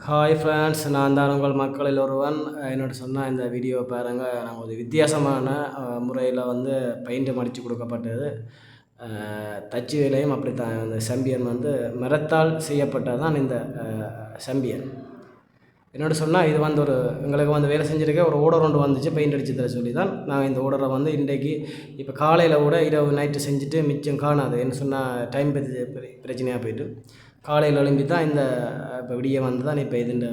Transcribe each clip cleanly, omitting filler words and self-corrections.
Hi friends, நான் தான் உங்கள் மக்களில் ஒருவன். என்னோட சொன்னால் இந்த வீடியோ பாருங்கள். நான் ஒரு வித்தியாசமான முறையில் வந்து பெயிண்ட் அடித்து கொடுக்கப்பட்டது. தச்சு வேலையும் அப்படி தான். இந்த செம்பியன் வந்து மரத்தால் செய்யப்பட்டதான் இந்த செம்பியன். என்னோட சொன்னால் இது வந்து ஒரு எங்களுக்கு வந்து வேலை செஞ்சுருக்க ஒரு ஓர்டர் ஒன்று வந்துச்சு, பெயிண்ட் அடித்து தர சொல்லி தான் நாங்கள் இந்த ஓர்டரை வந்து இன்றைக்கு இப்போ காலையில் கூட இரவு நைட்டு செஞ்சுட்டு மிச்சம் காணாது. என்ன சொன்னால் டைம் பிரச்சனையாக போயிட்டு காலையில் எழும்பி தான் இந்த இப்போ விடிய வந்து தான் இப்போ இதுன்ற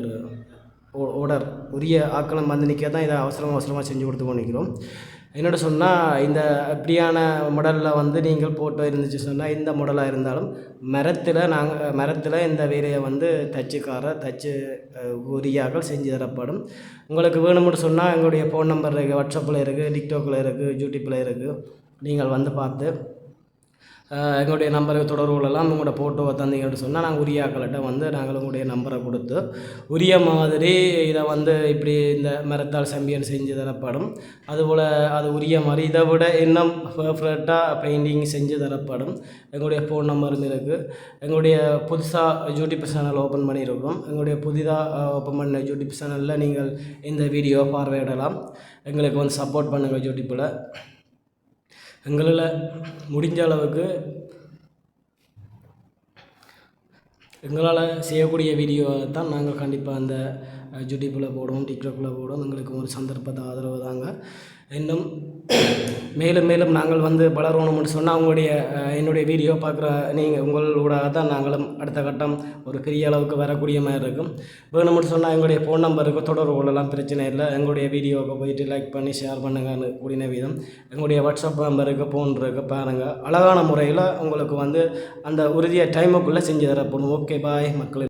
ஒரு ஓர்டர் உரிய ஆக்களம் வந்து நிற்க தான் இதை அவசரமாக செஞ்சு கொடுத்து கொண்டிருக்கிறோம். என்னோட சொன்னால் இந்த இப்படியான மாடலில் வந்து நீங்கள் போட்டோ இருந்துச்சு சொன்னால் இந்த மாடலாக இருந்தாலும் மரத்தில் இந்த வேலையை வந்து தச்சு உரியாக்கள் செஞ்சு தரப்படும். உங்களுக்கு வேணும்னு சொன்னால் எங்களுடைய ஃபோன் நம்பர் இருக்குது, வாட்ஸ்அப்பில் இருக்குது, டிக்டாக்கில் இருக்குது, யூடியூப்பில் இருக்குது. நீங்கள் வந்து பார்த்து எங்களுடைய நம்பருக்கு தொடர்பு கொள்ளலாம். உங்களோட ஃபோட்டோவை தந்தீங்கன்னு சொன்னால் நாங்கள் உரிய ஆக்கள்கிட்ட வந்து நாங்கள் உங்களுடைய நம்பரை கொடுத்து உரிய மாதிரி இதை வந்து இப்படி இந்த மரத்தால் செம்பியன் செஞ்சு தரப்படும். அதுபோல் அது உரிய மாதிரி இதை விட இன்னும் பர்ஃபெக்டாக பெயிண்டிங் செஞ்சு தரப்படும். எங்களுடைய ஃபோன் நம்பரும் இருக்குது. எங்களுடைய புதுசாக யூடியூப் சேனல் ஓப்பன் பண்ணியிருக்கிறோம். எங்களுடைய புதிதாக ஓப்பன் பண்ண யூடியூப் சேனலில் நீங்கள் இந்த வீடியோ பார்வையிடலாம். எங்களுக்கு வந்து சப்போர்ட் பண்ணுங்கள். யூடியூப்பில் எங்களால் முடிஞ்ச அளவுக்கு எங்களால் செய்யக்கூடிய வீடியோ தான் நாங்கள் கண்டிப்பாக அந்த யூடியூப்பில் போடுவோம், டிக்டாக்கில் போடுவோம். எங்களுக்கு ஒரு சந்தர்ப்பத்தை ஆதரவு தாங்க. இன்னும் மேலும் நாங்கள் வந்து வளரணும்னு சொன்னால் என்னுடைய வீடியோ பார்க்குற நீங்கள் உங்களோட தான் நாங்களும் அடுத்த கட்டம் ஒரு பெரிய அளவுக்கு வரக்கூடிய மாதிரி இருக்கும். வேணும்னு சொன்னால் எங்களுடைய ஃபோன் நம்பருக்கு தொடர்பு கொள்ளலாம், பிரச்சனை இல்லை. எங்களுடைய வீடியோவுக்கு போயிட்டு லைக் பண்ணி ஷேர் பண்ணுங்கன்னு கூடின வீதம். எங்களுடைய வாட்ஸ்அப் நம்பருக்கு ஃபோன் இருக்குது பாருங்கள். அழகான முறையில் உங்களுக்கு வந்து அந்த உறுதியாக டைமுக்குள்ளே செஞ்சு தரப்படும். ஓகே பாய் மக்கள்.